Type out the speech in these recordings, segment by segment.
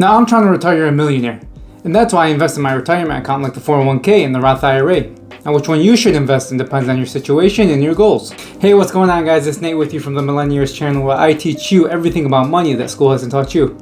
Now I'm trying to retire a millionaire, and that's why I invest in my retirement account like the 401k and the Roth IRA. Now which one you should invest in depends on your situation and your goals. Hey, what's going on guys? It's Nate with you from the Millennials channel where I teach you everything about money that school hasn't taught you.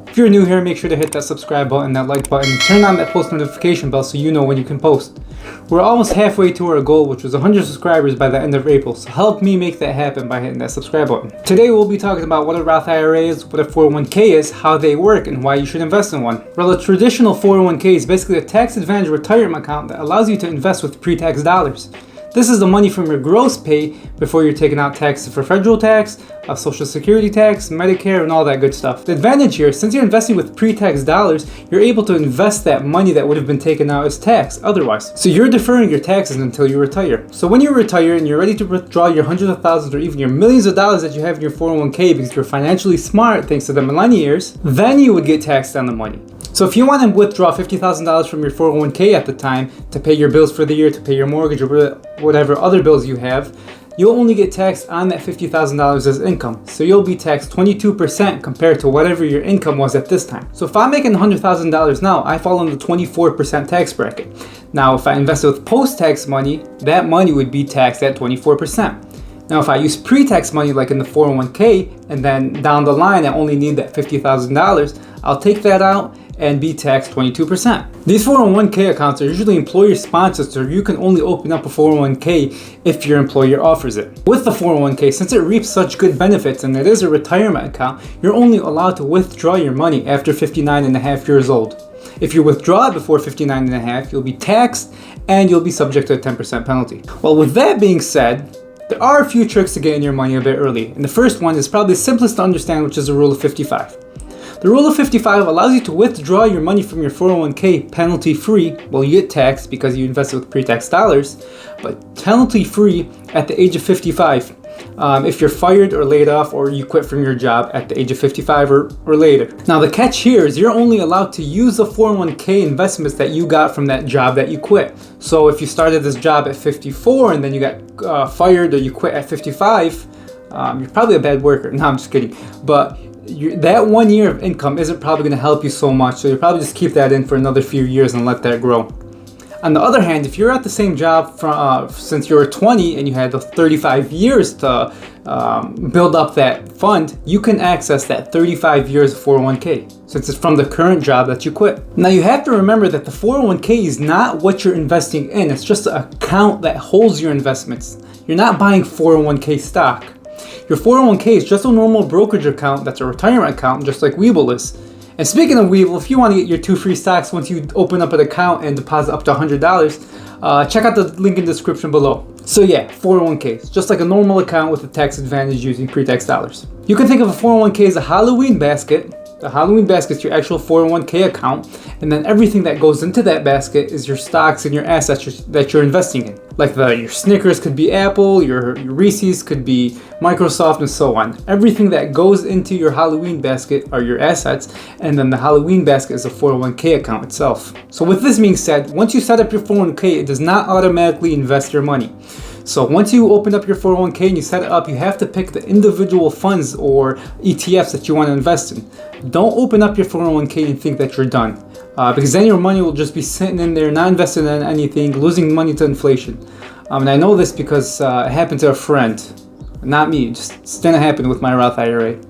If you're new here, make sure to hit that subscribe button, that like button, and turn on that post notification bell so you know when you can post. We're almost halfway to our goal, which was 100 subscribers by the end of April, so help me make that happen by hitting that subscribe button. Today we'll be talking about what a Roth IRA is, what a 401k is, how they work, and why you should invest in one. Well, a traditional 401k is basically a tax advantage retirement account that allows you to invest with pre-tax dollars. This is the money from your gross pay before you're taking out taxes for federal tax, social security tax, Medicare, and all that good stuff. The advantage here, since you're investing with pre-tax dollars, you're able to invest that money that would have been taken out as tax otherwise. So you're deferring your taxes until you retire. So when you retire and you're ready to withdraw your hundreds of thousands or even your millions of dollars that you have in your 401k because you're financially smart thanks to the millennials, then you would get taxed on the money. So if you want to withdraw $50,000 from your 401k at the time to pay your bills for the year, to pay your mortgage or whatever other bills you have, you'll only get taxed on that $50,000 as income. So you'll be taxed 22% compared to whatever your income was at this time. So if I'm making $100,000 now, I fall in the 24% tax bracket. Now if I invested with post-tax money, that money would be taxed at 24%. Now if I use pre-tax money like in the 401k and then down the line I only need that $50,000, I'll take that out and be taxed 22%. These 401k accounts are usually employer sponsored, so you can only open up a 401k if your employer offers it. With the 401k, since it reaps such good benefits and it is a retirement account, you're only allowed to withdraw your money after 59 and a half years old. If you withdraw it before 59 and a half, you'll be taxed and you'll be subject to a 10% penalty. Well, with that being said, there are a few tricks to getting your money a bit early, and the first one is probably the simplest to understand, which is the rule of 55. The rule of 55 allows you to withdraw your money from your 401k penalty free. Well, you get taxed because you invested with pre-tax dollars, but penalty free at the age of 55 if you're fired or laid off or you quit from your job at the age of 55 or later. Now the catch here is you're only allowed to use the 401k investments that you got from that job that you quit. So if you started this job at 54 and then you got fired or you quit at 55, you're probably a bad worker. No, I'm just kidding. But that 1 year of income isn't probably going to help you so much, so you'll probably just keep that in for another few years and let that grow. On the other hand, if you're at the same job since you were 20 and you had 35 years to build up that fund, you can access that 35 years of 401k since it's from the current job that you quit. Now you have to remember that the 401k is not what you're investing in, it's just an account that holds your investments. You're not buying 401k stock. Your 401k is just a normal brokerage account that's a retirement account, just like WeBull is. And speaking of WeBull, if you want to get your 2 free stocks once you open up an account and deposit up to $100, check out the link in the description below. So yeah, 401k is just like a normal account with a tax advantage using pre-tax dollars. You can think of a 401k as a Halloween basket. The Halloween basket is your actual 401k account, and then everything that goes into that basket is your stocks and your assets that you're investing in. Like your Snickers could be Apple, your Reese's could be Microsoft, and so on. Everything that goes into your Halloween basket are your assets, and then the Halloween basket is a 401k account itself. So with this being said, once you set up your 401k, it does not automatically invest your money. So once you open up your 401k and you set it up, you have to pick the individual funds or ETFs that you want to invest in. Don't open up your 401k and think that you're done, because then your money will just be sitting in there, not invested in anything, losing money to inflation. And I know this because it happened to a friend, not me, just didn't happen with my Roth IRA,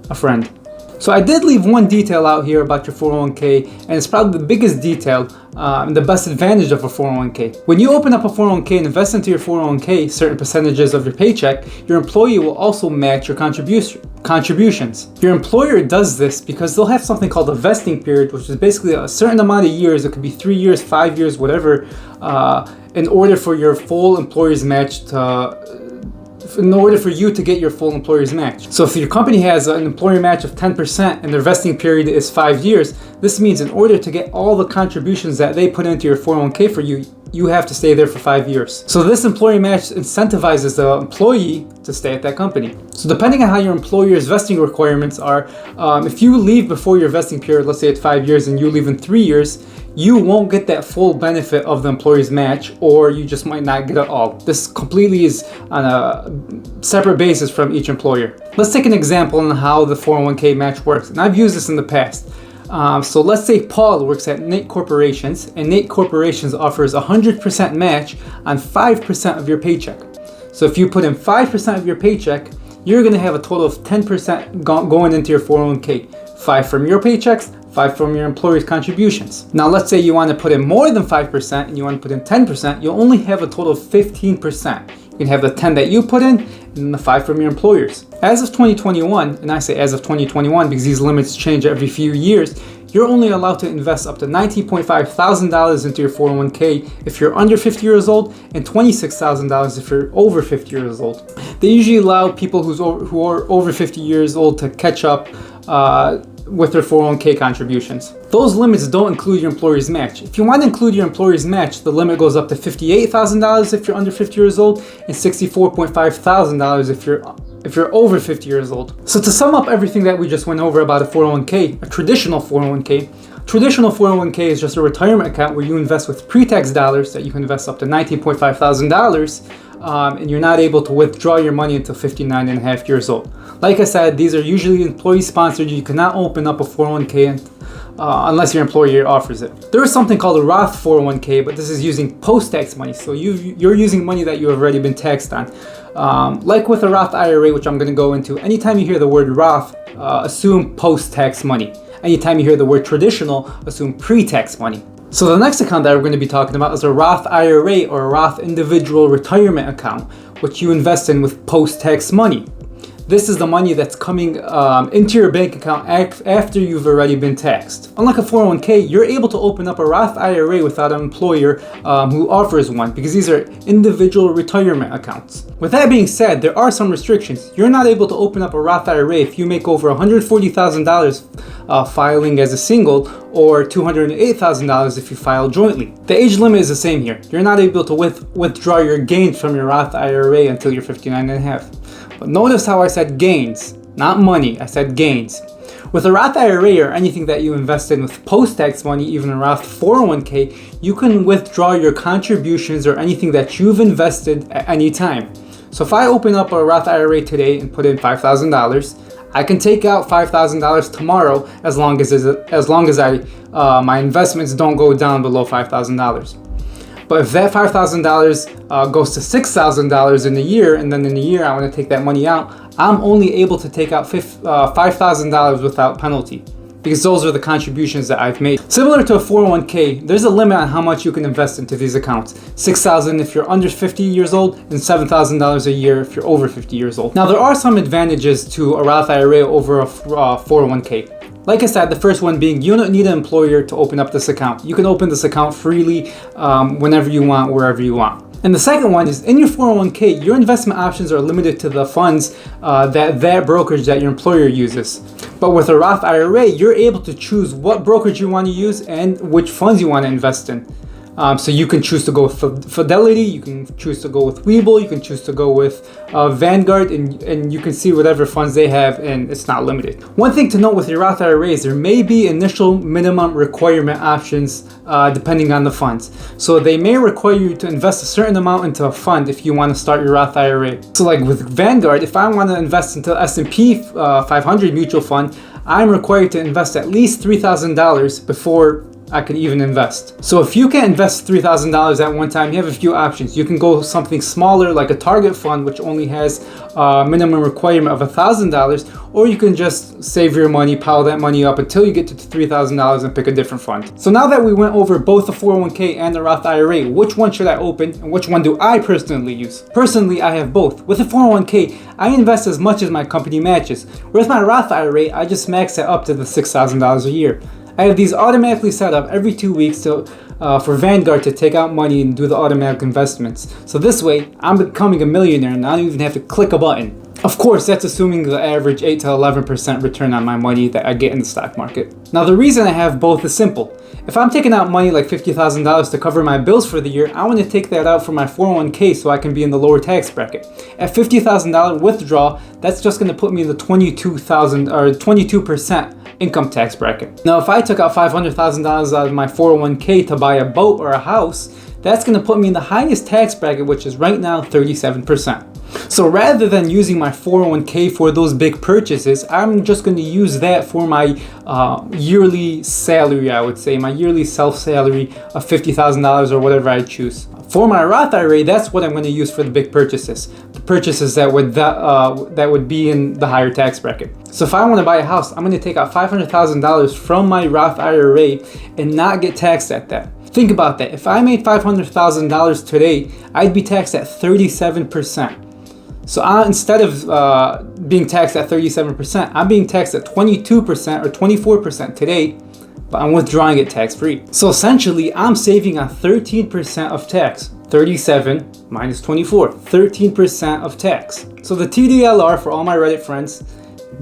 a friend. So I did leave one detail out here about your 401k, and it's probably the biggest detail and the best advantage of a 401k. When you open up a 401k and invest into your 401k certain percentages of your paycheck, your employee will also match your contributions. Your employer does this because they'll have something called a vesting period, which is basically a certain amount of years, it could be 3 years, 5 years, whatever, in order for your full employer's match in order for you to get your full employer's match. So if your company has an employer match of 10% and their vesting period is 5 years, this means in order to get all the contributions that they put into your 401k for you, you have to stay there for 5 years. So this employer match incentivizes the employee to stay at that company. So depending on how your employer's vesting requirements are, if you leave before your vesting period, let's say at 5 years and you leave in 3 years, you won't get that full benefit of the employer's match, or you just might not get it all. This completely is on a separate basis from each employer. Let's take an example on how the 401k match works. And I've used this in the past. So let's say Paul works at Nate Corporations, and Nate Corporations offers 100% match on 5% of your paycheck. So if you put in 5% of your paycheck, you're going to have a total of 10% going into your 401k. 5 from your paychecks, 5 from your employer's contributions. Now let's say you want to put in more than 5% and you want to put in 10%, you'll only have a total of 15%. You can have the 10 that you put in and then the 5 from your employers. As of 2021, and I say as of 2021 because these limits change every few years, you're only allowed to invest up to $19.5 thousand into your 401k if you're under 50 years old and $26,000 if you're over 50 years old. They usually allow people who are over 50 years old to catch up with their 401k contributions. Those limits don't include your employer's match. If you want to include your employer's match, the limit goes up to $58,000 if you're under 50 years old and $64.5 thousand if you're over 50 years old. So to sum up everything that we just went over about a 401k, a traditional 401k is just a retirement account where you invest with pre-tax dollars that you can invest up to $19.5 thousand, and you're not able to withdraw your money until 59 and a half years old. Like I said, these are usually employee sponsored. You cannot open up a 401k unless your employer offers it. There is something called a Roth 401k, but this is using post-tax money. So you're using money that you have already been taxed on. Like with a Roth IRA, which I'm going to go into, anytime you hear the word Roth, assume post-tax money. Anytime you hear the word traditional, assume pre-tax money. So the next account that we're going to be talking about is a Roth IRA or a Roth individual retirement account, which you invest in with post-tax money. This is the money that's coming into your bank account after you've already been taxed. Unlike a 401k, you're able to open up a Roth IRA without an employer who offers one because these are individual retirement accounts. With that being said, there are some restrictions. You're not able to open up a Roth IRA if you make over $140,000 filing as a single or $208,000 if you file jointly. The age limit is the same here. You're not able to withdraw your gains from your Roth IRA until you're 59 and a half. But notice how I said gains, not money, I said gains. With a Roth IRA or anything that you invest in with post-tax money, even a Roth 401k, you can withdraw your contributions or anything that you've invested at any time. So if I open up a Roth IRA today and put in $5,000, I can take out $5,000 tomorrow as long as my investments don't go down below $5,000. But if that $5,000 goes to $6,000 in a year, and then in a year I want to take that money out, I'm only able to take out $5,000 without penalty because those are the contributions that I've made. Similar to a 401k, there's a limit on how much you can invest into these accounts. $6,000 if you're under 50 years old and $7,000 a year if you're over 50 years old. Now there are some advantages to a Roth IRA over a 401k. Like I said, the first one being you don't need an employer to open up this account. You can open this account freely whenever you want, wherever you want. And the second one is in your 401k, your investment options are limited to the funds that brokerage that your employer uses. But with a Roth IRA, you're able to choose what brokerage you want to use and which funds you want to invest in. So you can choose to go with Fidelity, you can choose to go with WeBull, you can choose to go with Vanguard, and you can see whatever funds they have, and it's not limited. One thing to note with your Roth IRA is there may be initial minimum requirement options depending on the funds. So they may require you to invest a certain amount into a fund if you want to start your Roth IRA. So like with Vanguard, if I want to invest into S&P 500 mutual fund, I'm required to invest at least $3,000 before I could even invest. So if you can't invest $3,000 at one time, you have a few options. You can go something smaller like a target fund, which only has a minimum requirement of $1,000, or you can just save your money, pile that money up until you get to $3,000 and pick a different fund. So now that we went over both the 401k and the Roth IRA, which one should I open and which one do I personally use? Personally, I have both. With the 401k, I invest as much as my company matches. Whereas my Roth IRA, I just max it up to the $6,000 a year. I have these automatically set up every 2 weeks for Vanguard to take out money and do the automatic investments. So this way, I'm becoming a millionaire and I don't even have to click a button. Of course, that's assuming the average 8 to 11% return on my money that I get in the stock market. Now the reason I have both is simple. If I'm taking out money like $50,000 to cover my bills for the year, I want to take that out from my 401k so I can be in the lower tax bracket. At $50,000 withdrawal, that's just going to put me in the 22% income tax bracket. Now, if I took out $500,000 out of my 401k to buy a boat or a house, that's going to put me in the highest tax bracket, which is right now 37%. So rather than using my 401k for those big purchases, I'm just going to use that for my yearly salary, I would say, my yearly self-salary of $50,000 or whatever I choose. For my Roth IRA, that's what I'm going to use for the big purchases, the purchases that would be in the higher tax bracket. So if I want to buy a house, I'm going to take out $500,000 from my Roth IRA and not get taxed at that. Think about that. If I made $500,000 today, I'd be taxed at 37%. So instead of being taxed at 37%, I'm being taxed at 22% or 24% today, but I'm withdrawing it tax-free. So essentially, I'm saving on 13% of tax. 37 minus 24, 13% of tax. So the TDLR for all my Reddit friends: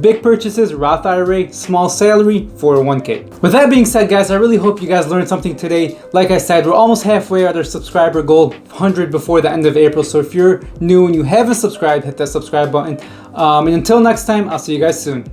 big purchases, Roth IRA; small salary, 401k. With that being said, guys, I really hope you guys learned something today. Like I said, we're almost halfway at our subscriber goal, 100 before the end of April. So if you're new and you haven't subscribed, hit that subscribe button. And until next time, I'll see you guys soon.